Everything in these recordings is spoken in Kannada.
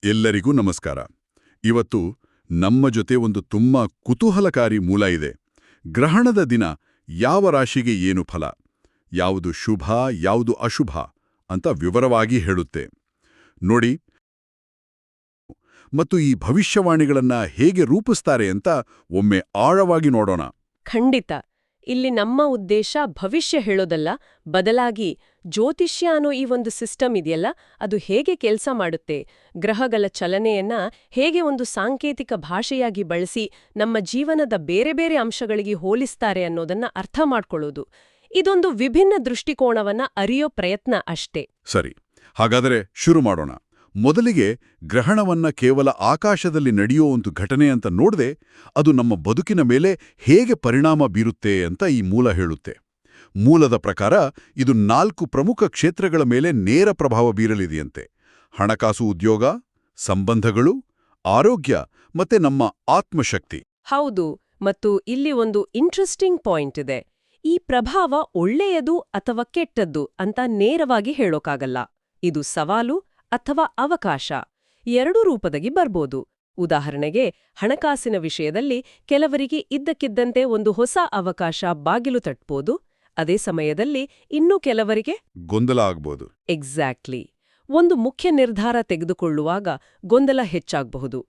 ಎಲ್ಲರಿಗೂ ನಮಸ್ಕಾರ. ಇವತ್ತು ನಮ್ಮ ಜೊತೆ ಒಂದು ತುಂಬಾ ಕುತೂಹಲಕಾರಿ ಮೂಲ ಇದೆ. ಗ್ರಹಣದ ದಿನ ಯಾವ ರಾಶಿಗೆ ಏನು ಫಲ, ಯಾವುದು ಶುಭ ಯಾವುದು ಅಶುಭ ಅಂತ ವಿವರವಾಗಿ ಹೇಳುತ್ತೆ ನೋಡಿ. ಮತ್ತು ಈ ಭವಿಷ್ಯವಾಣಿಗಳನ್ನ ಹೇಗೆ ರೂಪಿಸ್ತಾರೆ ಅಂತ ಒಮ್ಮೆ ಆಳವಾಗಿ ನೋಡೋಣ. ಖಂಡಿತ. ಇಲ್ಲಿ ನಮ್ಮ ಉದ್ದೇಶ ಭವಿಷ್ಯ ಹೇಳೋದಲ್ಲ, ಬದಲಾಗಿ ಜ್ಯೋತಿಷ್ಯ ಅನ್ನೋ ಈ ಒಂದು ಸಿಸ್ಟಮ್ ಇದೆಯಲ್ಲ, ಅದು ಹೇಗೆ ಕೆಲಸ ಮಾಡುತ್ತೆ, ಗ್ರಹಗಳ ಚಲನೆಯನ್ನ ಹೇಗೆ ಒಂದು ಸಾಂಕೇತಿಕ ಭಾಷೆಯಾಗಿ ಬಳಸಿ ನಮ್ಮ ಜೀವನದ ಬೇರೆ ಬೇರೆ ಅಂಶಗಳಿಗೆ ಹೋಲಿಸ್ತಾರೆ ಅನ್ನೋದನ್ನ ಅರ್ಥ ಮಾಡ್ಕೊಳ್ಳೋದು. ಇದೊಂದು ವಿಭಿನ್ನ ದೃಷ್ಟಿಕೋನವನ್ನ ಅರಿಯೋ ಪ್ರಯತ್ನ ಅಷ್ಟೇ. ಸರಿ, ಹಾಗಾದರೆ ಶುರು ಮಾಡೋಣ. ಮೊದಲಿಗೆ ಗ್ರಹಣವನ್ನ ಕೇವಲ ಆಕಾಶದಲ್ಲಿ ನಡೆಯೋ ಒಂದು ಘಟನೆ ಅಂತ ನೋಡದೆ, ಅದು ನಮ್ಮ ಬದುಕಿನ ಮೇಲೆ ಹೇಗೆ ಪರಿಣಾಮ ಬೀರುತ್ತೆ ಅಂತ ಈ ಮೂಲ ಹೇಳುತ್ತೆ. ಮೂಲದ ಪ್ರಕಾರ ಇದು 4 ಪ್ರಮುಖ ಕ್ಷೇತ್ರಗಳ ಮೇಲೆ ನೇರ ಪ್ರಭಾವ ಬೀರಲಿದೆಯಂತೆ: ಹಣಕಾಸು, ಉದ್ಯೋಗ, ಸಂಬಂಧಗಳು, ಆರೋಗ್ಯ ಮತ್ತೆ ನಮ್ಮ ಆತ್ಮಶಕ್ತಿ. ಹೌದು, ಮತ್ತು ಇಲ್ಲಿ ಒಂದು ಇಂಟ್ರೆಸ್ಟಿಂಗ್ ಪಾಯಿಂಟ್ ಇದೆ. ಈ ಪ್ರಭಾವ ಒಳ್ಳೆಯದು ಅಥವಾ ಕೆಟ್ಟದ್ದು ಅಂತ ನೇರವಾಗಿ ಹೇಳೋಕ್ಕಾಗಲ್ಲ. ಇದು ಸವಾಲು ಅಥವಾ ಅವಕಾಶ ಎರಡೂ ರೂಪದಾಗಿ ಬರ್ಬೋದು. ಉದಾಹರಣೆಗೆ, ಹಣಕಾಸಿನ ವಿಷಯದಲ್ಲಿ ಕೆಲವರಿಗೆ ಇದ್ದಕ್ಕಿದ್ದಂತೆ ಒಂದು ಹೊಸ ಅವಕಾಶ ಬಾಗಿಲು ತಟ್ಬೋದು. ಅದೇ ಸಮಯದಲ್ಲಿ ಇನ್ನೂ ಕೆಲವರಿಗೆ ಗೊಂದಲ ಆಗ್ಬೋದು. ಎಕ್ಸಾಕ್ಟ್ಲಿ. ಒಂದು ಮುಖ್ಯ ನಿರ್ಧಾರ ತೆಗೆದುಕೊಳ್ಳುವಾಗ ಗೊಂದಲ ಹೆಚ್ಚಾಗಬಹುದು.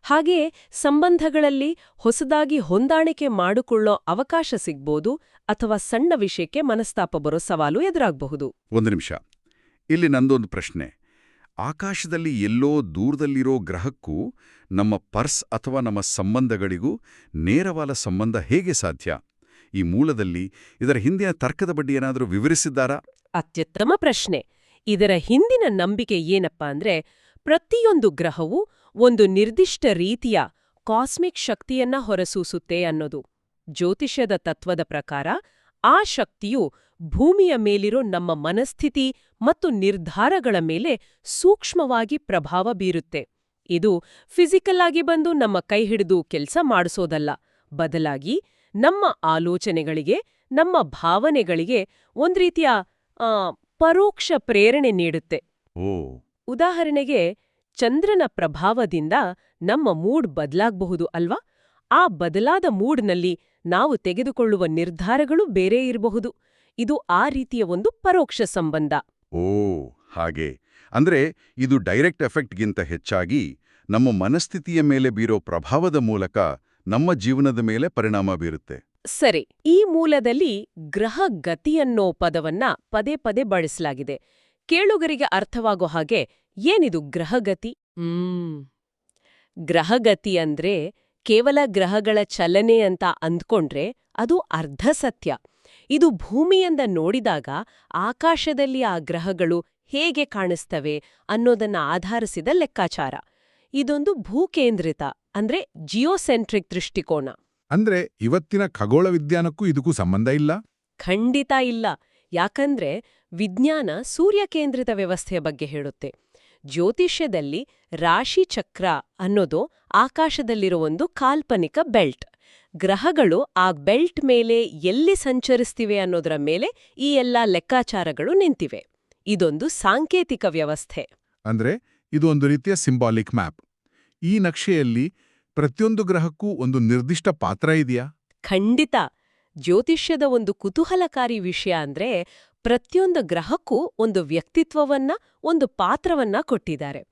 ಹಾಗೆಯೇ ಸಂಬಂಧಗಳಲ್ಲಿ ಹೊಸದಾಗಿ ಹೊಂದಾಣಿಕೆ ಮಾಡಿಕೊಳ್ಳೋ ಅವಕಾಶ ಸಿಗ್ಬೋದು, ಅಥವಾ ಸಣ್ಣ ವಿಷಯಕ್ಕೆ ಮನಸ್ತಾಪ ಬರೋ ಸವಾಲು ಎದುರಾಗಬಹುದು. ಒಂದು ನಿಮಿಷ, ಇಲ್ಲಿ ನಂದೊಂದು ಪ್ರಶ್ನೆ. ಆಕಾಶದಲ್ಲಿ ಎಲ್ಲೋ ದೂರದಲ್ಲಿರೋ ಗ್ರಹಕ್ಕೂ ನಮ್ಮ ಪರ್ಸ್ ಅಥವಾ ನಮ್ಮ ಸಂಬಂಧಗಳಿಗೂ ನೇರವಾದ ಸಂಬಂಧ ಹೇಗೆ ಸಾಧ್ಯ? ಈ ಮೂಲದಲ್ಲಿ ಇದರ ಹಿಂದಿನ ತರ್ಕದ ಬಗ್ಗೆ ಏನಾದರೂ ವಿವರಿಸಿದ್ದಾರಾ? ಅತ್ಯುತ್ತಮ ಪ್ರಶ್ನೆ. ಇದರ ಹಿಂದಿನ ನಂಬಿಕೆ ಏನಪ್ಪಾ ಅಂದ್ರೆ, ಪ್ರತಿಯೊಂದು ಗ್ರಹವೂ ಒಂದು ನಿರ್ದಿಷ್ಟ ರೀತಿಯ ಕಾಸ್ಮಿಕ್ ಶಕ್ತಿಯನ್ನ ಹೊರಸೂಸುತ್ತೆ ಅನ್ನೋದು. ಜ್ಯೋತಿಷ್ಯದ ತತ್ವದ ಪ್ರಕಾರ ಆ ಶಕ್ತಿಯು ಭೂಮಿಯ ಮೇಲಿರೋ ನಮ್ಮ ಮನಸ್ಥಿತಿ ಮತ್ತು ನಿರ್ಧಾರಗಳ ಮೇಲೆ ಸೂಕ್ಷ್ಮವಾಗಿ ಪ್ರಭಾವ ಬೀರುತ್ತೆ. ಇದು ಫಿಸಿಕಲ್ ಆಗಿ ಬಂದು ನಮ್ಮ ಕೈ ಹಿಡಿದು ಕೆಲಸ ಮಾಡಿಸೋದಲ್ಲ, ಬದಲಾಗಿ ನಮ್ಮ ಆಲೋಚನೆಗಳಿಗೆ, ನಮ್ಮ ಭಾವನೆಗಳಿಗೆ ಒಂದ್ ರೀತಿಯ ಪರೋಕ್ಷ ಪ್ರೇರಣೆ ನೀಡುತ್ತೆ. ಉದಾಹರಣೆಗೆ, ಚಂದ್ರನ ಪ್ರಭಾವದಿಂದ ನಮ್ಮ ಮೂಡ್ ಬದಲಾಗಬಹುದು ಅಲ್ವಾ? ಆ ಬದಲಾದ ಮೂಡ್ನಲ್ಲಿ ನಾವು ತೆಗೆದುಕೊಳ್ಳುವ ನಿರ್ಧಾರಗಳು ಬೇರೆ ಇರಬಹುದು. ಇದು ಆ ರೀತಿಯ ಒಂದು ಪರೋಕ್ಷ ಸಂಬಂಧ. ಹಾಗೆ ಅಂದ್ರೆ ಇದು ಡೈರೆಕ್ಟ್ ಎಫೆಕ್ಟ್ಗಿಂತ ಹೆಚ್ಚಾಗಿ ನಮ್ಮ ಮನಸ್ಥಿತಿಯ ಮೇಲೆ ಬೀರೋ ಪ್ರಭಾವದ ಮೂಲಕ ನಮ್ಮ ಜೀವನದ ಮೇಲೆ ಪರಿಣಾಮ ಬೀರುತ್ತೆ. ಸರಿ, ಈ ಮೂಲದಲ್ಲಿ ಗ್ರಹ ಗತಿಯನ್ನೋ ಪದವನ್ನ ಪದೇ ಪದೇ ಬಳಸಲಾಗಿದೆ. ಕೇಳುಗರಿಗೆ ಅರ್ಥವಾಗೋ ಹಾಗೆ, ಏನಿದು ಗ್ರಹಗತಿ? ಗ್ರಹಗತಿ ಅಂದ್ರೆ ಕೇವಲ ಗ್ರಹಗಳ ಚಲನೆ ಅಂತ ಅಂದ್ಕೊಂಡ್ರೆ ಅದು ಅರ್ಧ ಸತ್ಯ. ಇದು ಭೂಮಿಯಿಂದ ನೋಡಿದಾಗ ಆಕಾಶದಲ್ಲಿ ಆ ಗ್ರಹಗಳು ಹೇಗೆ ಕಾಣಿಸ್ತವೆ ಅನ್ನೋದನ್ನ ಆಧರಿಸಿದ ಲೆಕ್ಕಾಚಾರ. ಇದೊಂದು ಭೂಕೇಂದ್ರಿತ ಅಂದ್ರೆ ಜಿಯೋಸೆಂಟ್ರಿಕ್ ದೃಷ್ಟಿಕೋನ. ಅಂದ್ರೆ ಇವತ್ತಿನ ಖಗೋಳ ವಿಜ್ಞಾನಕ್ಕೂ ಇದಕ್ಕೂ ಸಂಬಂಧ ಇಲ್ಲ? ಖಂಡಿತ ಇಲ್ಲ. ಯಾಕಂದ್ರೆ ವಿಜ್ಞಾನ ಸೂರ್ಯಕೇಂದ್ರಿತ ವ್ಯವಸ್ಥೆಯ ಬಗ್ಗೆ ಹೇಳುತ್ತೆ. ಜ್ಯೋತಿಷ್ಯದಲ್ಲಿ ರಾಶಿಚಕ್ರ ಅನ್ನೋದು ಆಕಾಶದಲ್ಲಿರೋ ಒಂದು ಕಾಲ್ಪನಿಕ ಬೆಲ್ಟ್. ಗ್ರಹಗಳು ಆ ಬೆಲ್ಟ್ ಮೇಲೆ ಎಲ್ಲಿ ಸಂಚರಿಸ್ತಿವೆ ಅನ್ನೋದರ ಮೇಲೆ ಈ ಎಲ್ಲಾ ಲೆಕ್ಕಾಚಾರಗಳು ನಿಂತಿವೆ. ಇದೊಂದು ಸಾಂಕೇತಿಕ ವ್ಯವಸ್ಥೆ. ಅಂದ್ರೆ ಇದು ಒಂದು ರೀತಿಯ ಸಿಂಬಾಲಿಕ್ ಮ್ಯಾಪ್. ಈ ನಕ್ಷೆಯಲ್ಲಿ ಪ್ರತಿಯೊಂದು ಗ್ರಹಕ್ಕೂ ಒಂದು ನಿರ್ದಿಷ್ಟ ಪಾತ್ರ ಇದೆಯಾ? ಖಂಡಿತ. ಜ್ಯೋತಿಷ್ಯದ ಒಂದು ಕುತೂಹಲಕಾರಿ ವಿಷಯ ಅಂದ್ರೆ, ಪ್ರತಿಯೊಂದು ಗ್ರಹಕ್ಕೂ ಒಂದು ವ್ಯಕ್ತಿತ್ವವನ್ನ, ಒಂದು ಪಾತ್ರವನ್ನ ಕೊಟ್ಟಿದ್ದಾರೆ.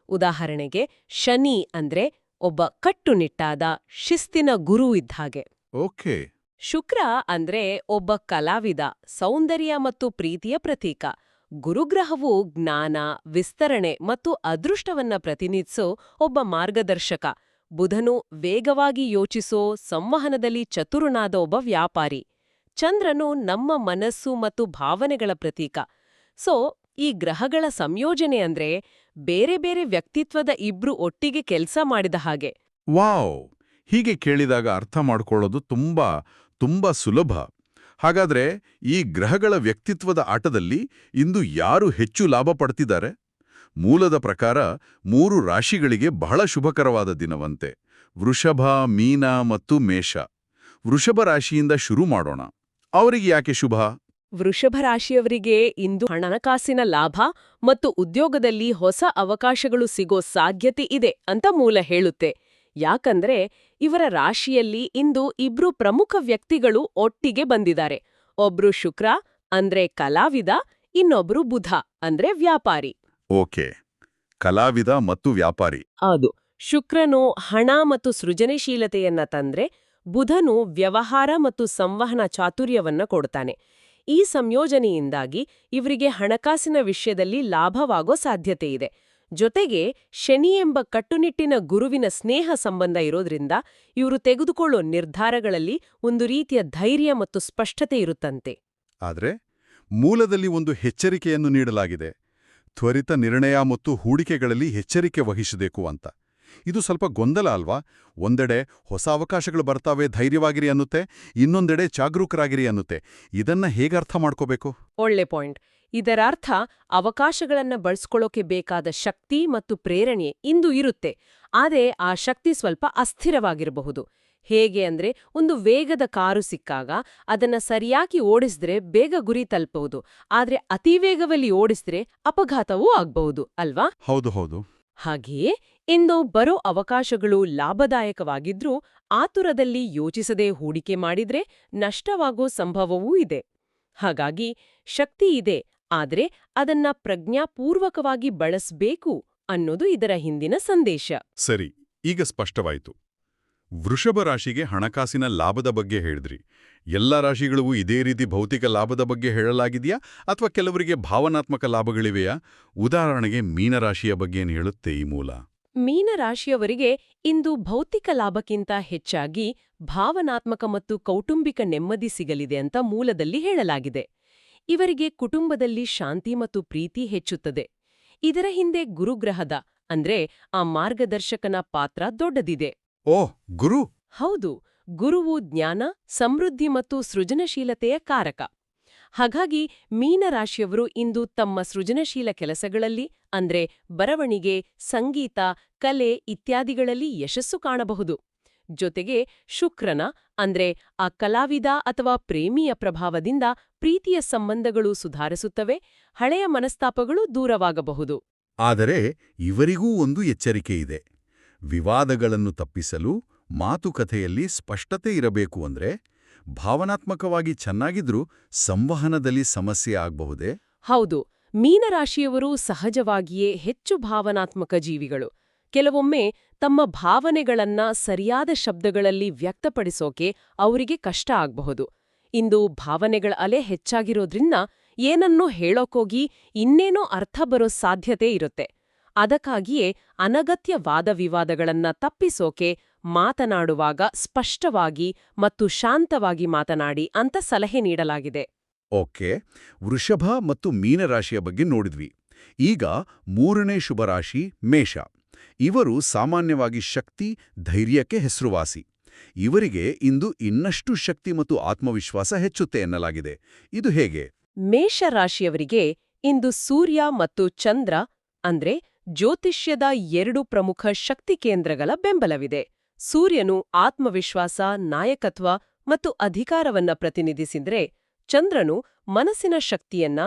ಉದಾಹರಣೆಗೆ, ಶನಿ ಅಂದ್ರೆ ಒಬ್ಬ ಕಟ್ಟುನಿಟ್ಟಾದ ಶಿಸ್ತಿನ ಗುರು ಇದ್ಹಾಗೆ. ಓಕೆ. ಶುಕ್ರ ಅಂದ್ರೆ ಒಬ್ಬ ಕಲಾವಿದ, ಸೌಂದರ್ಯ ಮತ್ತು ಪ್ರೀತಿಯ ಪ್ರತೀಕ. ಗುರುಗ್ರಹವು ಜ್ಞಾನ, ವಿಸ್ತರಣೆ ಮತ್ತು ಅದೃಷ್ಟವನ್ನ ಪ್ರತಿನಿಧಿಸೋ ಒಬ್ಬ ಮಾರ್ಗದರ್ಶಕ. ಬುಧನು ವೇಗವಾಗಿ ಯೋಚಿಸೋ, ಸಂವಹನದಲ್ಲಿ ಚತುರನಾದ ಒಬ್ಬ ವ್ಯಾಪಾರಿ. ಚಂದ್ರನು ನಮ್ಮ ಮನಸ್ಸು ಮತ್ತು ಭಾವನೆಗಳ ಪ್ರತೀಕ. ಈ ಗ್ರಹಗಳ ಸಂಯೋಜನೆ ಅಂದ್ರೆ ಬೇರೆ ಬೇರೆ ವ್ಯಕ್ತಿತ್ವದ ಇಬ್ರು ಒಟ್ಟಿಗೆ ಕೆಲಸ ಮಾಡಿದ ಹಾಗೆ. ವಾವ್! ಹೀಗೆ ಕೇಳಿದಾಗ ಅರ್ಥ ಮಾಡ್ಕೊಳ್ಳೋದು ತುಂಬಾ ಸುಲಭ. ಹಾಗಾದ್ರೆ ಈ ಗ್ರಹಗಳ ವ್ಯಕ್ತಿತ್ವದ ಆಟದಲ್ಲಿ ಇಂದು ಯಾರು ಹೆಚ್ಚು ಲಾಭ ಪಡ್ತಿದ್ದಾರೆ? ಮೂಲದ ಪ್ರಕಾರ 3 ರಾಶಿಗಳಿಗೆ ಬಹಳ ಶುಭಕರವಾದ ದಿನವಂತೆ: ವೃಷಭ, ಮೀನ ಮತ್ತು ಮೇಷ. ವೃಷಭ ರಾಶಿಯಿಂದ ಶುರು ಮಾಡೋಣ. ಅವರಿಗೆ ಯಾಕೆ ಶುಭ? ವೃಷಭ ರಾಶಿಯವರಿಗೆ ಇಂದು ಹಣಕಾಸಿನ ಲಾಭ ಮತ್ತು ಉದ್ಯೋಗದಲ್ಲಿ ಹೊಸ ಅವಕಾಶಗಳು ಸಿಗೋ ಸಾಧ್ಯತೆ ಇದೆ ಅಂತ ಮೂಲ ಹೇಳುತ್ತೆ. ಯಾಕಂದ್ರೆ ಇವರ ರಾಶಿಯಲ್ಲಿ ಇಂದು ಇಬ್ರು ಪ್ರಮುಖ ವ್ಯಕ್ತಿಗಳು ಒಟ್ಟಿಗೆ ಬಂದಿದ್ದಾರೆ. ಒಬ್ರು ಶುಕ್ರ ಅಂದ್ರೆ ಕಲಾವಿದ, ಇನ್ನೊಬ್ರು ಬುಧ ಅಂದ್ರೆ ವ್ಯಾಪಾರಿ. ಓಕೆ, ಕಲಾವಿದ ಮತ್ತು ವ್ಯಾಪಾರಿ. ಹೌದು, ಶುಕ್ರನು ಹಣ ಮತ್ತು ಸೃಜನಶೀಲತೆಯನ್ನ ತಂದ್ರೆ, ಬುಧನು ವ್ಯವಹಾರ ಮತ್ತು ಸಂವಹನ ಚಾತುರ್ಯವನ್ನ ಕೊಡ್ತಾನೆ. ಈ ಸಂಯೋಜನೆಯಿಂದಾಗಿ ಇವರಿಗೆ ಹಣಕಾಸಿನ ವಿಷಯದಲ್ಲಿ ಲಾಭವಾಗೋ ಸಾಧ್ಯತೆ ಇದೆ. ಜೊತೆಗೆ ಶನಿ ಎಂಬ ಕಟ್ಟುನಿಟ್ಟಿನ ಗುರುವಿನ ಸ್ನೇಹ ಸಂಬಂಧ ಇರೋದ್ರಿಂದ ಇವರು ತೆಗೆದುಕೊಳ್ಳೋ ನಿರ್ಧಾರಗಳಲ್ಲಿ ಒಂದು ರೀತಿಯ ಧೈರ್ಯ ಮತ್ತು ಸ್ಪಷ್ಟತೆ ಇರುತ್ತಂತೆ. ಆದರೆ ಮೂಲದಲ್ಲಿ ಒಂದು ಎಚ್ಚರಿಕೆಯನ್ನು ನೀಡಲಾಗಿದೆ. ತ್ವರಿತ ನಿರ್ಣಯ ಮತ್ತು ಹೂಡಿಕೆಗಳಲ್ಲಿ ಎಚ್ಚರಿಕೆ ವಹಿಸಬೇಕು ಅಂತ. ಇದು ಸ್ವಲ್ಪ ಗೊಂದಲ ಅಲ್ವಾ? ಒಂದೆಡೆ ಹೊಸ ಅವಕಾಶಗಳು ಬರ್ತಾವೆ, ಧೈರ್ಯವಾಗಿರಿ ಅನ್ನುತ್ತೆ, ಇನ್ನೊಂದೆಡೆ ಜಾಗರೂಕರಾಗಿರಿ ಅನ್ನುತ್ತೆ. ಇದನ್ನ ಹೇಗೆ ಅರ್ಥ ಮಾಡ್ಕೋಬೇಕು? ಒಳ್ಳೆ ಪಾಯಿಂಟ್. ಇದರ ಅರ್ಥ ಅವಕಾಶಗಳನ್ನ ಬಳಸ್ಕೊಳ್ಳೋಕೆ ಬೇಕಾದ ಶಕ್ತಿ ಮತ್ತು ಪ್ರೇರಣೆ ಇಂದು ಇರುತ್ತೆ. ಆದರೆ ಆ ಶಕ್ತಿ ಸ್ವಲ್ಪ ಅಸ್ಥಿರವಾಗಿರಬಹುದು. ಹೇಗೆ ಅಂದ್ರೆ, ಒಂದು ವೇಗದ ಕಾರು ಸಿಕ್ಕಾಗ ಅದನ್ನ ಸರಿಯಾಗಿ ಓಡಿಸಿದ್ರೆ ಬೇಗ ಗುರಿ ತಲುಪಬಹುದು. ಆದ್ರೆ ಅತಿ ವೇಗದಲ್ಲಿ ಓಡಿಸಿದ್ರೆ ಅಪಘಾತವೂ ಆಗ್ಬಹುದು ಅಲ್ವಾ? ಹೌದು ಹೌದು. ಹಾಗೆಯೇ ಇಂದು ಬರೋ ಅವಕಾಶಗಳು ಲಾಭದಾಯಕವಾಗಿದ್ರೂ ಆತುರದಲ್ಲಿ ಯೋಚಿಸದೆ ಹೂಡಿಕೆ ಮಾಡಿದ್ರೆ ನಷ್ಟವಾಗೋ ಸಂಭವವೂ ಇದೆ. ಹಾಗಾಗಿ ಶಕ್ತಿ ಇದೆ, ಆದ್ರೆ ಅದನ್ನ ಪ್ರಜ್ಞಾಪೂರ್ವಕವಾಗಿ ಬಳಸ್ಬೇಕು ಅನ್ನೋದು ಇದರ ಹಿಂದಿನ ಸಂದೇಶ. ಸರಿ, ಈಗ ಸ್ಪಷ್ಟವಾಯಿತು. ವೃಷಭ ರಾಶಿಗೆ ಹಣಕಾಸಿನ ಲಾಭದ ಬಗ್ಗೆ ಹೇಳಿದ್ರಿ. ಎಲ್ಲ ರಾಶಿಗಳಿಗೂ ಇದೇ ರೀತಿ ಭೌತಿಕ ಲಾಭದ ಬಗ್ಗೆ ಹೇಳಲಾಗಿದೆಯಾ ಅಥವಾ ಕೆಲವರಿಗೆ ಭಾವನಾತ್ಮಕ ಲಾಭಗಳಿವೆಯಾ? ಉದಾಹರಣೆಗೆ ಮೀನರಾಶಿಯ ಬಗ್ಗೆ ಏನು ಹೇಳುತ್ತೆ ಈ ಮೂಲ? ಮೀನರಾಶಿಯವರಿಗೆ ಇಂದು ಭೌತಿಕ ಲಾಭಕ್ಕಿಂತ ಹೆಚ್ಚಾಗಿ ಭಾವನಾತ್ಮಕ ಮತ್ತು ಕೌಟುಂಬಿಕ ನೆಮ್ಮದಿ ಸಿಗಲಿದೆ ಅಂತ ಮೂಲದಲ್ಲಿ ಹೇಳಲಾಗಿದೆ. ಇವರಿಗೆ ಕುಟುಂಬದಲ್ಲಿ ಶಾಂತಿ ಮತ್ತು ಪ್ರೀತಿ ಹೆಚ್ಚುತ್ತದೆ. ಇದರ ಹಿಂದೆ ಗುರುಗ್ರಹದ ಅಂದ್ರೆ ಆ ಮಾರ್ಗದರ್ಶಕನ ಪಾತ್ರ ದೊಡ್ಡದಿದೆ. ಓಹ್, ಗುರು! ಹೌದು, ಗುರುವು ಜ್ಞಾನ, ಸಮೃದ್ಧಿ ಮತ್ತು ಸೃಜನಶೀಲತೆಯ ಕಾರಕ. ಹಾಗಾಗಿ ಮೀನರಾಶಿಯವರು ಇಂದು ತಮ್ಮ ಸೃಜನಶೀಲ ಕೆಲಸಗಳಲ್ಲಿ ಅಂದ್ರೆ ಬರವಣಿಗೆ, ಸಂಗೀತ, ಕಲೆ ಇತ್ಯಾದಿಗಳಲ್ಲಿ ಯಶಸ್ಸು ಕಾಣಬಹುದು. ಜೊತೆಗೆ ಶುಕ್ರನ ಅಂದ್ರೆ ಆ ಕಲಾವಿದ ಅಥವಾ ಪ್ರೇಮಿಯ ಪ್ರಭಾವದಿಂದ ಪ್ರೀತಿಯ ಸಂಬಂಧಗಳು ಸುಧಾರಿಸುತ್ತವೆ, ಹಳೆಯ ಮನಸ್ತಾಪಗಳು ದೂರವಾಗಬಹುದು. ಆದರೆ ಇವರಿಗೂ ಒಂದು ಎಚ್ಚರಿಕೆ ಇದೆ. ವಿವಾದಗಳನ್ನು ತಪ್ಪಿಸಲು ಮಾತುಕತೆಯಲ್ಲಿ ಸ್ಪಷ್ಟತೆ ಇರಬೇಕು ಅಂದ್ರೆ ಭಾವನಾತ್ಮಕವಾಗಿ ಚೆನ್ನಾಗಿದ್ರೂ ಸಂವಹನದಲ್ಲಿ ಸಮಸ್ಯೆ ಆಗಬಹುದೇ? ಹೌದು, ಮೀನರಾಶಿಯವರು ಸಹಜವಾಗಿಯೇ ಹೆಚ್ಚು ಭಾವನಾತ್ಮಕ ಜೀವಿಗಳು. ಕೆಲವೊಮ್ಮೆ ತಮ್ಮ ಭಾವನೆಗಳನ್ನ ಸರಿಯಾದ ಶಬ್ದಗಳಲ್ಲಿ ವ್ಯಕ್ತಪಡಿಸೋಕೆ ಅವರಿಗೆ ಕಷ್ಟ ಆಗಬಹುದು. ಇಂದು ಭಾವನೆಗಳ ಅಲೆ ಹೆಚ್ಚಾಗಿರೋದ್ರಿಂದ ಏನನ್ನೋ ಹೇಳೋಕೋಗಿ ಇನ್ನೇನೋ ಅರ್ಥ ಬರೋ ಸಾಧ್ಯತೆ ಇರುತ್ತೆ. ಅದಕ್ಕಾಗಿಯೇ ಅನಗತ್ಯ ವಾದವಿವಾದಗಳನ್ನ ತಪ್ಪಿಸೋಕೆ ಮಾತನಾಡುವಾಗ ಸ್ಪಷ್ಟವಾಗಿ ಮತ್ತು ಶಾಂತವಾಗಿ ಮಾತನಾಡಿ ಅಂತ ಸಲಹೆ ನೀಡಲಾಗಿದೆ. ಓಕೆ, ವೃಷಭ ಮತ್ತು ಮೀನರಾಶಿಯ ಬಗ್ಗೆ ನೋಡಿದ್ವಿ. ಈಗ ಮೂರನೇ ಶುಭರಾಶಿ ಮೇಷ. ಇವರು ಸಾಮಾನ್ಯವಾಗಿ ಶಕ್ತಿ, ಧೈರ್ಯಕ್ಕೆ ಹೆಸರುವಾಸಿ. ಇವರಿಗೆ ಇಂದು ಇನ್ನಷ್ಟು ಶಕ್ತಿ ಮತ್ತು ಆತ್ಮವಿಶ್ವಾಸ ಹೆಚ್ಚುತ್ತೆ ಎನ್ನಲಾಗಿದೆ. ಇದು ಹೇಗೆ? ಮೇಷರಾಶಿಯವರಿಗೆ ಇಂದು ಸೂರ್ಯ ಮತ್ತು ಚಂದ್ರ ಅಂದ್ರೆ ಜ್ಯೋತಿಷ್ಯದ 2 ಪ್ರಮುಖ ಶಕ್ತಿ ಕೇಂದ್ರಗಳ ಬೆಂಬಲವಿದೆ. ಸೂರ್ಯನು ಆತ್ಮವಿಶ್ವಾಸ, ನಾಯಕತ್ವ ಮತ್ತು ಅಧಿಕಾರವನ್ನ ಪ್ರತಿನಿಧಿಸಿದ್ರೆ, ಚಂದ್ರನು ಮನಸ್ಸಿನ ಶಕ್ತಿಯನ್ನ,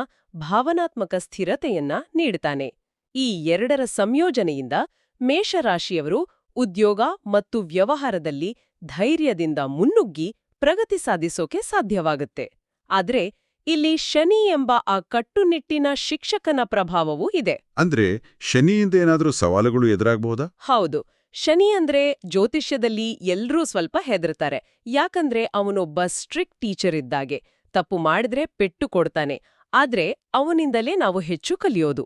ಭಾವನಾತ್ಮಕ ಸ್ಥಿರತೆಯನ್ನ ನೀಡುತ್ತಾನೆ. ಈ 2ರ ಸಂಯೋಜನೆಯಿಂದ ಮೇಷರಾಶಿಯವರು ಉದ್ಯೋಗ ಮತ್ತು ವ್ಯವಹಾರದಲ್ಲಿ ಧೈರ್ಯದಿಂದ ಮುನ್ನುಗ್ಗಿ ಪ್ರಗತಿ ಸಾಧಿಸೋಕೆ ಸಾಧ್ಯವಾಗುತ್ತೆ. ಆದ್ರೆ ಇಲ್ಲಿ ಶನಿ ಎಂಬ ಆ ಕಟ್ಟುನಿಟ್ಟಿನ ಶಿಕ್ಷಕನ ಪ್ರಭಾವವೂ ಇದೆ. ಅಂದ್ರೆ ಶನಿಯಿಂದ ಏನಾದರೂ ಸವಾಲುಗಳು ಎದುರಾಗಬಹುದಾ? ಹೌದು, ಶನಿ ಅಂದ್ರೆ ಜ್ಯೋತಿಷ್ಯದಲ್ಲಿ ಎಲ್ರೂ ಸ್ವಲ್ಪ ಹೆದರ್ತಾರೆ. ಯಾಕಂದ್ರೆ ಅವನೊಬ್ಬ ಸ್ಟ್ರಿಕ್ಟ್ ಟೀಚರ್ ಇದ್ದಾಗೆ. ತಪ್ಪು ಮಾಡಿದ್ರೆ ಪೆಟ್ಟು ಕೊಡ್ತಾನೆ. ಆದ್ರೆ ಅವನಿಂದಲೇ ನಾವು ಹೆಚ್ಚು ಕಲಿಯೋದು.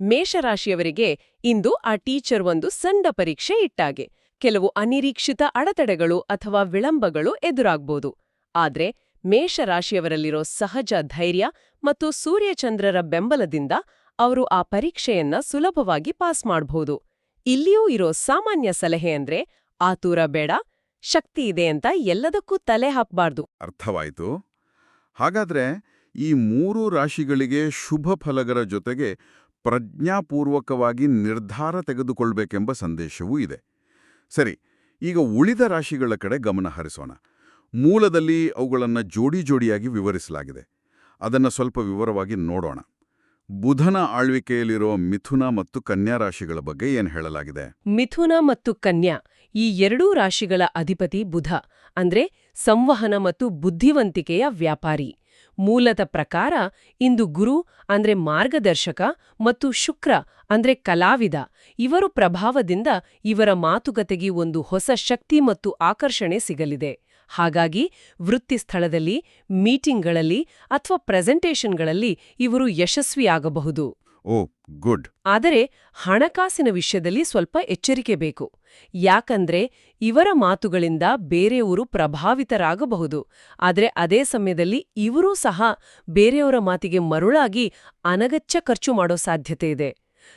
ಮೇಷರಾಶಿಯವರಿಗೆ ಇಂದು ಆ ಟೀಚರ್ ಒಂದು ಸಣ್ಣ ಪರೀಕ್ಷೆ ಇಟ್ಟಾಗೆ. ಕೆಲವು ಅನಿರೀಕ್ಷಿತ ಅಡೆತಡೆಗಳು ಅಥವಾ ವಿಳಂಬಗಳು ಎದುರಾಗ್ಬೋದು. ಆದ್ರೆ ಮೇಷರಾಶಿಯವರಲ್ಲಿರೋ ಸಹಜ ಧೈರ್ಯ ಮತ್ತು ಸೂರ್ಯಚಂದ್ರರ ಬೆಂಬಲದಿಂದ ಅವರು ಆ ಪರೀಕ್ಷೆಯನ್ನ ಸುಲಭವಾಗಿ ಪಾಸ್ ಮಾಡಬಹುದು. ಇಲ್ಲಿಯೂ ಇರೋ ಸಾಮಾನ್ಯ ಸಲಹೆ ಅಂದ್ರೆ ಆತುರ ಬೇಡ, ಶಕ್ತಿ ಇದೆ ಅಂತ ಎಲ್ಲದಕ್ಕೂ ತಲೆ ಹಾಕ್ಬಾರ್ದು. ಅರ್ಥವಾಯಿತು. ಹಾಗಾದ್ರೆ ಈ 3 ರಾಶಿಗಳಿಗೆ ಶುಭ ಫಲಗಳ ಜೊತೆಗೆ ಪ್ರಜ್ಞಾಪೂರ್ವಕವಾಗಿ ನಿರ್ಧಾರ ತೆಗೆದುಕೊಳ್ಬೇಕೆಂಬ ಸಂದೇಶವೂ ಇದೆ. ಸರಿ, ಈಗ ಉಳಿದ ರಾಶಿಗಳ ಕಡೆ ಗಮನ ಹರಿಸೋಣ. ಮೂಲದಲ್ಲಿ ಅವುಗಳನ್ನು ಜೋಡಿ ಜೋಡಿಯಾಗಿ ವಿವರಿಸಲಾಗಿದೆ. ಅದನ್ನ ಸ್ವಲ್ಪ ವಿವರವಾಗಿ ನೋಡೋಣ. ಬುಧನ ಆಳ್ವಿಕೆಯಲ್ಲಿರೋ ಮಿಥುನ ಮತ್ತು ಕನ್ಯಾ ರಾಶಿಗಳ ಬಗ್ಗೆ ಏನ್ ಹೇಳಲಾಗಿದೆ? ಮಿಥುನ ಮತ್ತು ಕನ್ಯಾ ಈ ಎರಡೂ ರಾಶಿಗಳ ಅಧಿಪತಿ ಬುಧ, ಅಂದ್ರೆ ಸಂವಹನ ಮತ್ತು ಬುದ್ಧಿವಂತಿಕೆಯ ವ್ಯಾಪಾರಿ. ಮೂಲದ ಪ್ರಕಾರ ಇಂದು ಗುರು ಅಂದ್ರೆ ಮಾರ್ಗದರ್ಶಕ ಮತ್ತು ಶುಕ್ರ ಅಂದ್ರೆ ಕಲಾವಿದ ಇವರ ಪ್ರಭಾವದಿಂದ ಇವರ ಮಾತುಕತೆಗೆ ಒಂದು ಹೊಸ ಶಕ್ತಿ ಮತ್ತು ಆಕರ್ಷಣೆ ಸಿಗಲಿದೆ. ಹಾಗಾಗಿ ವೃತ್ತಿ ಸ್ಥಳದಲ್ಲಿ, ಮೀಟಿಂಗ್ಗಳಲ್ಲಿ ಅಥವಾ ಪ್ರೆಸೆಂಟೇಷನ್ಗಳಲ್ಲಿ ಇವರು ಯಶಸ್ವಿಯಾಗಬಹುದು. ಓ ಗುಡ್. ಆದರೆ ಹಣಕಾಸಿನ ವಿಷಯದಲ್ಲಿ ಸ್ವಲ್ಪ ಎಚ್ಚರಿಕೆ ಬೇಕು. ಯಾಕಂದ್ರೆ ಇವರ ಮಾತುಗಳಿಂದ ಬೇರೆಯವರು ಪ್ರಭಾವಿತರಾಗಬಹುದು. ಆದರೆ ಅದೇ ಸಮಯದಲ್ಲಿ ಇವರೂ ಸಹ ಬೇರೆಯವರ ಮಾತಿಗೆ ಮರುಳಾಗಿ ಅನಗತ್ಯ ಖರ್ಚು ಮಾಡೋ ಸಾಧ್ಯತೆ ಇದೆ.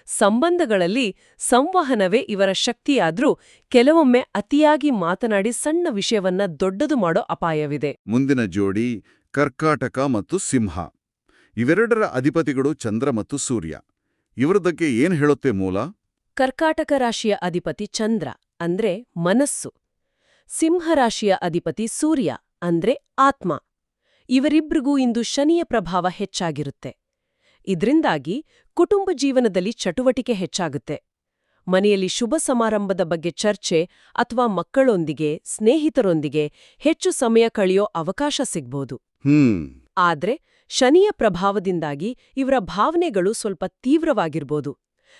ಸಂಬಂಧಗಳಲ್ಲಿ ಸಂವಹನವೇ ಇವರ ಶಕ್ತಿಯಾದ್ರೂ ಕೆಲವೊಮ್ಮೆ ಅತಿಯಾಗಿ ಮಾತನಾಡಿ ಸಣ್ಣ ವಿಷಯವನ್ನ ದೊಡ್ಡದು ಮಾಡೋ ಅಪಾಯವಿದೆ. ಮುಂದಿನ ಜೋಡಿ ಕರ್ಕಾಟಕ ಮತ್ತು ಸಿಂಹ. ಇವೆರಡರ ಅಧಿಪತಿಗಳು ಚಂದ್ರ ಮತ್ತು ಸೂರ್ಯ. ಇವರದಕ್ಕೆ ಏನ್ ಹೇಳುತ್ತೆ ಮೂಲ? ಕರ್ಕಾಟಕ ರಾಶಿಯ ಅಧಿಪತಿ ಚಂದ್ರ ಅಂದ್ರೆ ಮನಸ್ಸು. ಸಿಂಹರಾಶಿಯ ಅಧಿಪತಿ ಸೂರ್ಯ ಅಂದ್ರೆ ಆತ್ಮ. ಇವರಿಬ್ರಿಗೂ ಇಂದು ಶನಿಯ ಪ್ರಭಾವ ಹೆಚ್ಚಾಗಿರುತ್ತೆ. ಇದ್ರಿಂದಾಗಿ ಕುಟುಂಬ ಜೀವನದಲ್ಲಿ ಚಟುವಟಿಕೆ ಹೆಚ್ಚಾಗುತ್ತೆ. ಮನೆಯಲ್ಲಿ ಶುಭ ಸಮಾರಂಭದ ಬಗ್ಗೆ ಚರ್ಚೆ ಅಥವಾ ಮಕ್ಕಳೊಂದಿಗೆ, ಸ್ನೇಹಿತರೊಂದಿಗೆ ಹೆಚ್ಚು ಸಮಯ ಕಳೆಯೋ ಅವಕಾಶ ಸಿಗ್ಬೋದು. ಆದ್ರೆ ಶನಿಯ ಪ್ರಭಾವದಿಂದಾಗಿ ಇವರ ಭಾವನೆಗಳು ಸ್ವಲ್ಪ ತೀವ್ರವಾಗಿರ್ಬೋದು.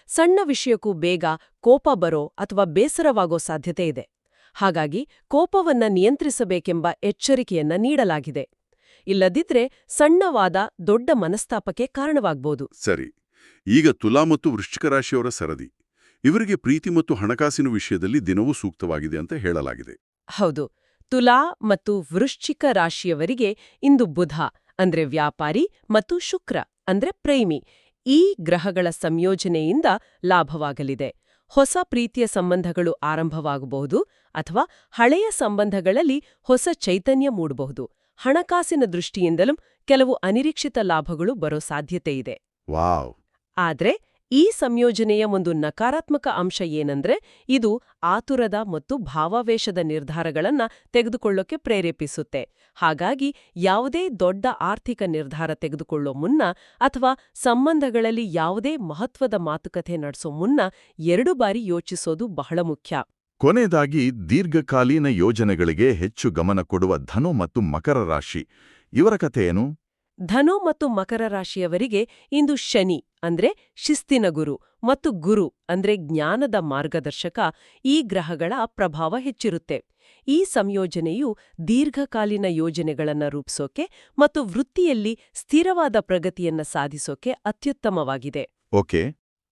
ಸಣ್ಣ ವಿಷಯಕ್ಕೂ ಬೇಗ ಕೋಪ ಬರೋ ಅಥವಾ ಬೇಸರವಾಗೋ ಸಾಧ್ಯತೆ ಇದೆ. ಹಾಗಾಗಿ ಕೋಪವನ್ನ ನಿಯಂತ್ರಿಸಬೇಕೆಂಬ ಎಚ್ಚರಿಕೆಯನ್ನ ನೀಡಲಾಗಿದೆ. ಇಲ್ಲದಿದ್ರೆ ಸಣ್ಣವಾದ ದೊಡ್ಡ ಮನಸ್ತಾಪಕ್ಕೆ ಕಾರಣವಾಗ್ಬೋದು. ಸರಿ. ಈಗ ತುಲಾ ಮತ್ತು ವೃಶ್ಚಿಕ ರಾಶಿಯವರ ಸರದಿ. ಇವರಿಗೆ ಪ್ರೀತಿ ಮತ್ತು ಹಣಕಾಸಿನ ವಿಷಯದಲ್ಲಿ ದಿನವೂ ಸೂಕ್ತವಾಗಿದೆ ಅಂತ ಹೇಳಲಾಗಿದೆ. ಹೌದು. ತುಲಾ ಮತ್ತು ವೃಶ್ಚಿಕ ರಾಶಿಯವರಿಗೆ ಇಂದು ಬುಧ ಅಂದ್ರೆ ವ್ಯಾಪಾರಿ ಮತ್ತು ಶುಕ್ರ ಅಂದ್ರೆ ಪ್ರೇಮಿ ಈ ಗ್ರಹಗಳ ಸಂಯೋಜನೆಯಿಂದ ಲಾಭವಾಗಲಿದೆ. ಹೊಸ ಪ್ರೀತಿಯ ಸಂಬಂಧಗಳು ಆರಂಭವಾಗಬಹುದು ಅಥವಾ ಹಳೆಯ ಸಂಬಂಧಗಳಲ್ಲಿ ಹೊಸ ಚೈತನ್ಯ ಮೂಡಬಹುದು. ಹಣಕಾಸಿನ ದೃಷ್ಟಿಯಿಂದಲೂ ಕೆಲವು ಅನಿರೀಕ್ಷಿತ ಲಾಭಗಳು ಬರೋ ಸಾಧ್ಯತೆ ಇದೆ. ವಾವ್! ಆದ್ರೆ ಈ ಸಂಯೋಜನೆಯ ಒಂದು ನಕಾರಾತ್ಮಕ ಅಂಶ ಏನಂದ್ರೆ ಇದು ಆತುರದ ಮತ್ತು ಭಾವಾವೇಶದ ನಿರ್ಧಾರಗಳನ್ನ ತೆಗೆದುಕೊಳ್ಳೋಕೆ ಪ್ರೇರೇಪಿಸುತ್ತೆ. ಹಾಗಾಗಿ ಯಾವುದೇ ದೊಡ್ಡ ಆರ್ಥಿಕ ನಿರ್ಧಾರ ತೆಗೆದುಕೊಳ್ಳೋ ಮುನ್ನ ಅಥವಾ ಸಂಬಂಧಗಳಲ್ಲಿ ಯಾವುದೇ ಮಹತ್ವದ ಮಾತುಕತೆ ನಡೆಸೋ ಮುನ್ನ 2 ಬಾರಿ ಯೋಚಿಸೋದು ಬಹಳ ಮುಖ್ಯ. ಕೊನೆಯದಾಗಿ ದೀರ್ಘಕಾಲೀನ ಯೋಜನೆಗಳಿಗೆ ಹೆಚ್ಚು ಗಮನ ಕೊಡುವ ಧನು ಮತ್ತು ಮಕರ ರಾಶಿ. ಇವರ ಕಥೆ ಏನು? ಧನು ಮತ್ತು ಮಕರ ರಾಶಿಯವರಿಗೆ ಇಂದು ಶನಿ ಅಂದ್ರೆ ಶಿಸ್ತಿನ ಗುರು ಮತ್ತು ಗುರು ಅಂದ್ರೆ ಜ್ಞಾನದ ಮಾರ್ಗದರ್ಶಕ ಈ ಗ್ರಹಗಳ ಪ್ರಭಾವ ಹೆಚ್ಚಿರುತ್ತೆ. ಈ ಸಂಯೋಜನೆಯು ದೀರ್ಘಕಾಲೀನ ಯೋಜನೆಗಳನ್ನ ರೂಪಿಸೋಕೆ ಮತ್ತು ವೃತ್ತಿಯಲ್ಲಿ ಸ್ಥಿರವಾದ ಪ್ರಗತಿಯನ್ನ ಸಾಧಿಸೋಕೆ ಅತ್ಯುತ್ತಮವಾಗಿದೆ. ಓಕೆ.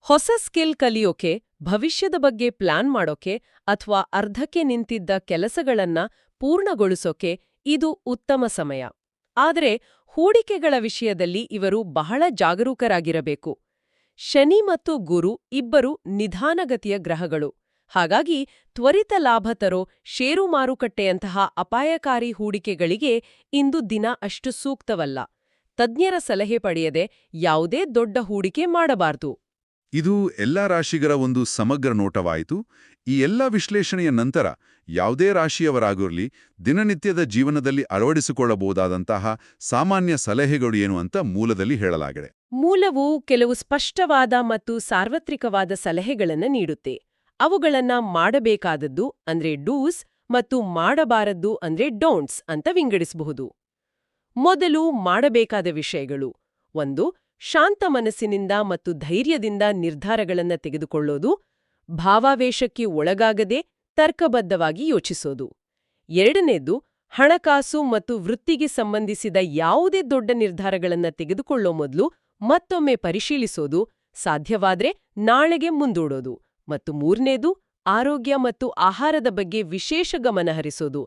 ಹೊಸ ಸ್ಕಿಲ್ ಕಲಿಯೋಕೆ, ಭವಿಷ್ಯದ ಬಗ್ಗೆ ಪ್ಲಾನ್ ಮಾಡೋಕೆ ಅಥವಾ ಅರ್ಧಕ್ಕೆ ನಿಂತಿದ್ದ ಕೆಲಸಗಳನ್ನ ಪೂರ್ಣಗೊಳಿಸೋಕೆ ಇದು ಉತ್ತಮ ಸಮಯ. ಆದರೆ ಹೂಡಿಕೆಗಳ ವಿಷಯದಲ್ಲಿ ಇವರು ಬಹಳ ಜಾಗರೂಕರಾಗಿರಬೇಕು. ಶನಿ ಮತ್ತು ಗುರು ಇಬ್ಬರು ನಿಧಾನಗತಿಯ ಗ್ರಹಗಳು. ಹಾಗಾಗಿ ತ್ವರಿತ ಲಾಭ ತರೋ ಷೇರು ಮಾರುಕಟ್ಟೆಯಂತಹ ಅಪಾಯಕಾರಿ ಹೂಡಿಕೆಗಳಿಗೆ ಇಂದು ದಿನ ಅಷ್ಟು ಸೂಕ್ತವಲ್ಲ. ತಜ್ಞರ ಸಲಹೆ ಪಡೆಯದೆ ಯಾವುದೇ ದೊಡ್ಡ ಹೂಡಿಕೆ ಮಾಡಬಾರದು. ಇದು ಎಲ್ಲಾ ರಾಶಿಗರ ಒಂದು ಸಮಗ್ರ ನೋಟವಾಯಿತು. ಈ ಎಲ್ಲ ವಿಶ್ಲೇಷಣೆಯ ನಂತರ ಯಾವುದೇ ರಾಶಿಯವರಾಗಿರಲಿ ದಿನನಿತ್ಯದ ಜೀವನದಲ್ಲಿ ಅಳವಡಿಸಿಕೊಳ್ಳಬಹುದಾದಂತಹ ಸಾಮಾನ್ಯ ಸಲಹೆಗಳು ಏನು ಅಂತ ಮೂಲದಲ್ಲಿ ಹೇಳಲಾಗಿದೆ. ಮೂಲವು ಕೆಲವು ಸ್ಪಷ್ಟವಾದ ಮತ್ತು ಸಾರ್ವತ್ರಿಕವಾದ ಸಲಹೆಗಳನ್ನು ನೀಡುತ್ತೆ. ಅವುಗಳನ್ನ ಮಾಡಬೇಕಾದದ್ದು ಅಂದ್ರೆ ಡೂಸ್ ಮತ್ತು ಮಾಡಬಾರದ್ದು ಅಂದ್ರೆ ಡೋಂಟ್ಸ್ ಅಂತ ವಿಂಗಡಿಸಬಹುದು. ಮೊದಲು ಮಾಡಬೇಕಾದ ವಿಷಯಗಳು: 1. ಶಾಂತ ಮನಸ್ಸಿನಿಂದ ಮತ್ತು ಧೈರ್ಯದಿಂದ ನಿರ್ಧಾರಗಳನ್ನ ತೆಗೆದುಕೊಳ್ಳೋದು. ಭಾವಾವೇಶಕ್ಕೆ ಒಳಗಾಗದೆ ತರ್ಕಬದ್ಧವಾಗಿ ಯೋಚಿಸೋದು. 2ನೇದು, ಹಣಕಾಸು ಮತ್ತು ವೃತ್ತಿಗೆ ಸಂಬಂಧಿಸಿದ ಯಾವುದೇ ದೊಡ್ಡ ನಿರ್ಧಾರಗಳನ್ನ ತೆಗೆದುಕೊಳ್ಳೋ ಮೊದಲು ಮತ್ತೊಮ್ಮೆ ಪರಿಶೀಲಿಸೋದು, ಸಾಧ್ಯವಾದ್ರೆ ನಾಳೆಗೆ ಮುಂದೂಡೋದು. ಮತ್ತು 3ನೇದು, ಆರೋಗ್ಯ ಮತ್ತು ಆಹಾರದ ಬಗ್ಗೆ ವಿಶೇಷ ಗಮನ ಹರಿಸೋದು.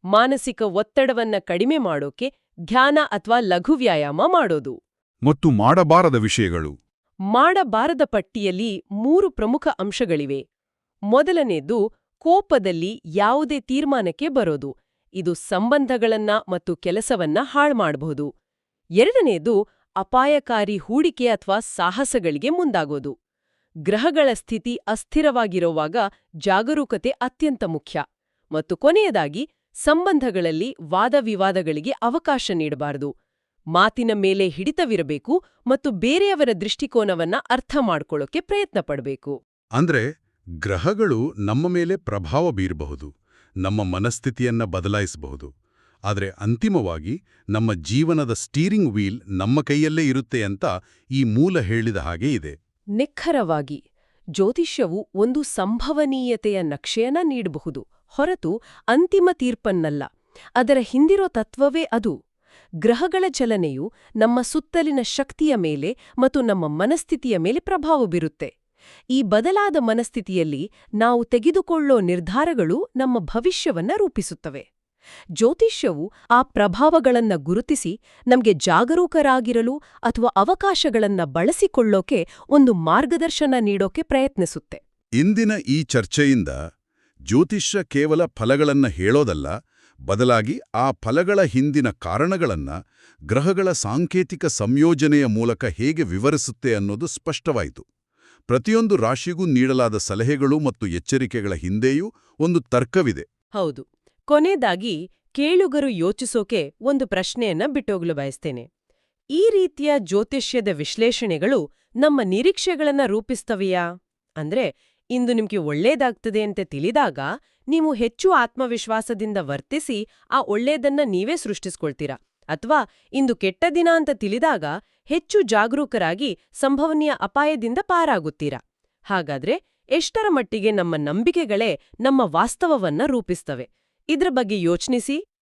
ಮಾನಸಿಕ ಒತ್ತಡವನ್ನ ಕಡಿಮೆ ಮಾಡೋಕೆ ಧ್ಯಾನ ಅಥವಾ ಲಘು ವ್ಯಾಯಾಮ ಮಾಡೋದು. ಮತ್ತು ಮಾಡಬಾರದ ವಿಷಯಗಳು. ಮಾಡಬಾರದ ಪಟ್ಟಿಯಲ್ಲಿ 3 ಪ್ರಮುಖ ಅಂಶಗಳಿವೆ. ಮೊದಲನೇದು, ಕೋಪದಲ್ಲಿ ಯಾವುದೇ ತೀರ್ಮಾನಕ್ಕೆ ಬರೋದು. ಇದು ಸಂಬಂಧಗಳನ್ನ ಮತ್ತು ಕೆಲಸವನ್ನ ಹಾಳ್ಮಾಡಬಹುದು. 2ನೇದು, ಅಪಾಯಕಾರಿ ಹೂಡಿಕೆ ಅಥವಾ ಸಾಹಸಗಳಿಗೆ ಮುಂದಾಗೋದು. ಗ್ರಹಗಳ ಸ್ಥಿತಿ ಅಸ್ಥಿರವಾಗಿರುವಾಗ ಜಾಗರೂಕತೆ ಅತ್ಯಂತ ಮುಖ್ಯ. ಮತ್ತು ಕೊನೆಯದಾಗಿ, ಸಂಬಂಧಗಳಲ್ಲಿ ವಾದವಿವಾದಗಳಿಗೆ ಅವಕಾಶ ನೀಡಬಾರದು. ಮಾತಿನ ಮೇಲೆ ಹಿಡಿತವಿರಬೇಕು ಮತ್ತು ಬೇರೆಯವರ ದೃಷ್ಟಿಕೋನವನ್ನ ಅರ್ಥ ಮಾಡ್ಕೊಳ್ಳೋಕೆ ಪ್ರಯತ್ನ ಪಡಬೇಕು. ಅಂದ್ರೆ ಗ್ರಹಗಳು ನಮ್ಮ ಮೇಲೆ ಪ್ರಭಾವ ಬೀರಬಹುದು, ನಮ್ಮ ಮನಸ್ಥಿತಿಯನ್ನ ಬದಲಾಯಿಸಬಹುದು. ಆದರೆ ಅಂತಿಮವಾಗಿ ನಮ್ಮ ಜೀವನದ ಸ್ಟೀರಿಂಗ್ ವೀಲ್ ನಮ್ಮ ಕೈಯಲ್ಲೇ ಇರುತ್ತೆ ಅಂತ ಈ ಮೂಲ ಹೇಳಿದ ಹಾಗೆ ಇದೆ. ನಿಖರವಾಗಿ ಜ್ಯೋತಿಷ್ಯವು ಒಂದು ಸಂಭವನೀಯತೆಯ ನಕ್ಷೆಯನ್ನ ನೀಡಬಹುದು, ಹೊರತು ಅಂತಿಮ ತೀರ್ಪನ್ನಲ್ಲ. ಅದರ ಹಿಂದಿರೋ ತತ್ವವೇ ಅದು. ಗ್ರಹಗಳ ಚಲನೆಯು ನಮ್ಮ ಸುತ್ತಲಿನ ಶಕ್ತಿಯ ಮೇಲೆ ಮತ್ತು ನಮ್ಮ ಮನಸ್ಥಿತಿಯ ಮೇಲೆ ಪ್ರಭಾವ ಬೀರುತ್ತೆ. ಈ ಬದಲಾದ ಮನಸ್ಥಿತಿಯಲ್ಲಿ ನಾವು ತೆಗೆದುಕೊಳ್ಳೋ ನಿರ್ಧಾರಗಳು ನಮ್ಮ ಭವಿಷ್ಯವನ್ನ ರೂಪಿಸುತ್ತವೆ. ಜ್ಯೋತಿಷ್ಯವು ಆ ಪ್ರಭಾವಗಳನ್ನ ಗುರುತಿಸಿ ನಮಗೆ ಜಾಗರೂಕರಾಗಿರಲು ಅಥವಾ ಅವಕಾಶಗಳನ್ನ ಬಳಸಿಕೊಳ್ಳೋಕೆ ಒಂದು ಮಾರ್ಗದರ್ಶನ ನೀಡೋಕೆ ಪ್ರಯತ್ನಿಸುತ್ತೆ. ಇಂದಿನ ಈ ಚರ್ಚೆಯಿಂದ ಜ್ಯೋತಿಷ್ಯ ಕೇವಲ ಫಲಗಳನ್ನ ಹೇಳೋದಲ್ಲ, ಬದಲಾಗಿ ಆ ಫಲಗಳ ಹಿಂದಿನ ಕಾರಣಗಳನ್ನ ಗ್ರಹಗಳ ಸಾಂಕೇತಿಕ ಸಂಯೋಜನೆಯ ಮೂಲಕ ಹೇಗೆ ವಿವರಿಸುತ್ತೆ ಅನ್ನೋದು ಸ್ಪಷ್ಟವಾಯಿತು. ಪ್ರತಿಯೊಂದು ರಾಶಿಗೂ ನೀಡಲಾದ ಸಲಹೆಗಳು ಮತ್ತು ಎಚ್ಚರಿಕೆಗಳ ಹಿಂದೆಯೂ ಒಂದು ತರ್ಕವಿದೆ. ಹೌದು. ಕೊನೆಯದಾಗಿ ಕೇಳುಗರು ಯೋಚಿಸೋಕೆ ಒಂದು ಪ್ರಶ್ನೆಯನ್ನ ಬಿಟ್ಟೋಗಲು ಬಯಸ್ತೇನೆ. ಈ ರೀತಿಯ ಜ್ಯೋತಿಷ್ಯದ ವಿಶ್ಲೇಷಣೆಗಳು ನಮ್ಮ ನಿರೀಕ್ಷೆಗಳನ್ನ ರೂಪಿಸ್ತವೆಯಾ? ಅಂದ್ರೆ, ಇಂದು ನಿಮ್ಗೆ ಒಳ್ಳೇದಾಗ್ತದೆ ಅಂತ ತಿಳಿದಾಗ ನೀವು ಹೆಚ್ಚು ಆತ್ಮವಿಶ್ವಾಸದಿಂದ ವರ್ತಿಸಿ ಆ ಒಳ್ಳೇದನ್ನ ನೀವೇ ಸೃಷ್ಟಿಸ್ಕೊಳ್ತೀರಾ? ಅಥವಾ ಇಂದು ಕೆಟ್ಟ ದಿನ ಅಂತ ತಿಳಿದಾಗ ಹೆಚ್ಚು ಜಾಗರೂಕರಾಗಿ ಸಂಭವನೀಯ ಅಪಾಯದಿಂದ ಪಾರಾಗುತ್ತೀರಾ? ಹಾಗಾದ್ರೆ ಎಷ್ಟರ ಮಟ್ಟಿಗೆ ನಮ್ಮ ನಂಬಿಕೆಗಳೇ ನಮ್ಮ ವಾಸ್ತವವನ್ನ ರೂಪಿಸ್ತವೆ? ಇದ್ರ ಬಗ್ಗೆ ಯೋಚಿಸಿ.